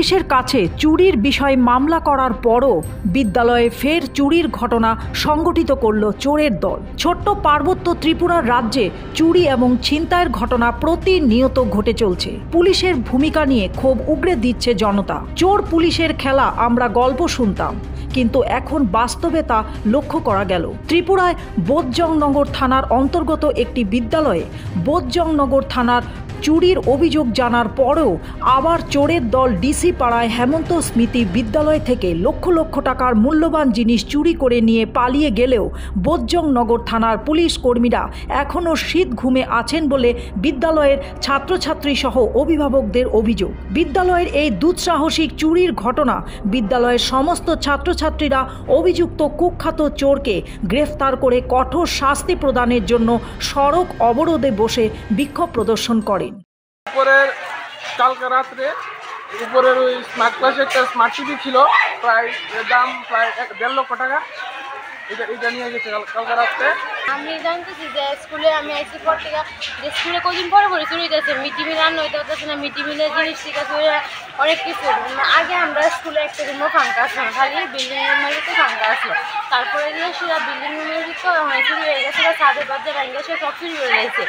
পুলিশের কাছে চুরির বিষয়ে মামলা করার পরও বিদ্যালয়ে ফের চুরির ঘটনা সংগঠিত করল চোরের দল। ছোট্ট পার্বত্য ত্রিপুরার রাজ্যে চুরি এবং ছিনতাইয়ের ঘটনা প্রতিনিয়ত ঘটে চলছে। পুলিশের ভূমিকা নিয়ে ক্ষোভ উগরে দিচ্ছে জনতা। চোর পুলিশের খেলা আমরা গল্প শুনতাম, কিন্তু এখন বাস্তবে তা লক্ষ্য করা গেল। ত্রিপুরায় বোধজংনগর থানার অন্তর্গত একটি বিদ্যালয়ে বোধজংনগর থানার চুরির অভিযোগ জানার পরেও আবার চোরের দল ডিসি পাড়ায় হেমন্ত স্মৃতি বিদ্যালয় থেকে লক্ষ লক্ষ টাকার মূল্যবান জিনিস চুরি করে নিয়ে পালিয়ে গেলেও বোধজংনগর থানার পুলিশ কর্মীরা এখনও শীত ঘুমে আছেন বলে বিদ্যালয়ের ছাত্রছাত্রী সহ অভিভাবকদের অভিযোগ। বিদ্যালয়ের এই দুঃসাহসিক চুরির ঘটনা বিদ্যালয়ের সমস্ত ছাত্রছাত্রীরা অভিযুক্ত কুখ্যাত চোরকে গ্রেফতার করে কঠোর শাস্তি প্রদানের জন্য সড়ক অবরোধে বসে বিক্ষোভ প্রদর্শন করেন। উপরের কালকে রাত্রে উপরের ওই স্মার্ট ক্লাসে একটা স্মার্ট টিভি ছিল, প্রায় দাম প্রায় 1.5 লক্ষ টাকা। এটা নিয়ে গেছে কালকে রাত্রে। আমি জানতেছি যে স্কুলে আমি আইসি পর থেকে যে স্কুলে কদিন পরে চুরি হইতেছে, মিড ডে মিল রান্না হইতে হতেছে না, মিড ডে মিলের জিনিস ঠিক আছে অনেক কিছু। আগে আমরা স্কুলে একটা রুমও ফাঁকা আসলো না, খালি বিল্ডিং রুমের ভিতরে ফাঁকা আসলো। তারপরে গিয়ে সেটা বিল্ডিং রুমের ভিতরে চুরি হয়ে গেছে, ছাদের বাচ্চা ভেঙে সে সব চুরি হয়ে গেছে।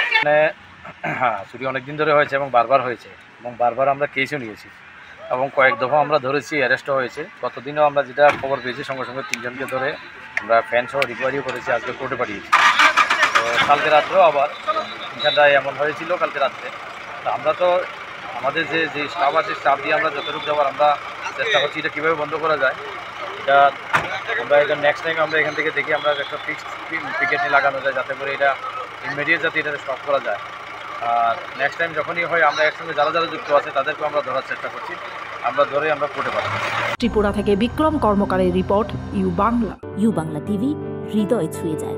হ্যাঁ, চুরি অনেক দিন ধরে হয়েছে এবং বারবার হয়েছে এবং বারবার আমরা কেসও নিয়েছি এবং কয়েক দফা আমরা ধরেছি, অ্যারেস্টও হয়েছে। গতদিনও আমরা যেটা খবর পেয়েছি সঙ্গে সঙ্গে 3 জনকে ধরে আমরা ফ্যান সহ রিকভারিও করেছি, আজকে কোর্টে পাঠিয়েছি। তো কালকে রাত্রেও আবার এখানটায় এমন হয়েছিল কালকে রাত্রে। তো আমরা তো আমাদের যে স্টাফ আছে, স্টাফ দিয়ে আমরা যতটুকু যাওয়ার আমরা চেষ্টা করছি এটা কীভাবে বন্ধ করা যায়। আমরা এটা নেক্সট টাইম আমরা এখান থেকে দেখি আমরা একটা ফিক্সড পিকেট নিয়ে লাগানো যায়, যাতে করে এটা ইমিডিয়েট যাতে এটা স্টপ করা যায়। আর নেক্সট টাইম যখনই হয় আমরা একসঙ্গে যারা যারা যুক্ত আছে তাদেরকে আমরা ধরার চেষ্টা করছি, আমরা ধরে আমরা কোর্টে পাঠাবো। ত্রিপুরা থেকে বিক্রম কর্মকারের report, U Bangla. U Bangla TV, হৃদয় ছুঁয়ে যায়।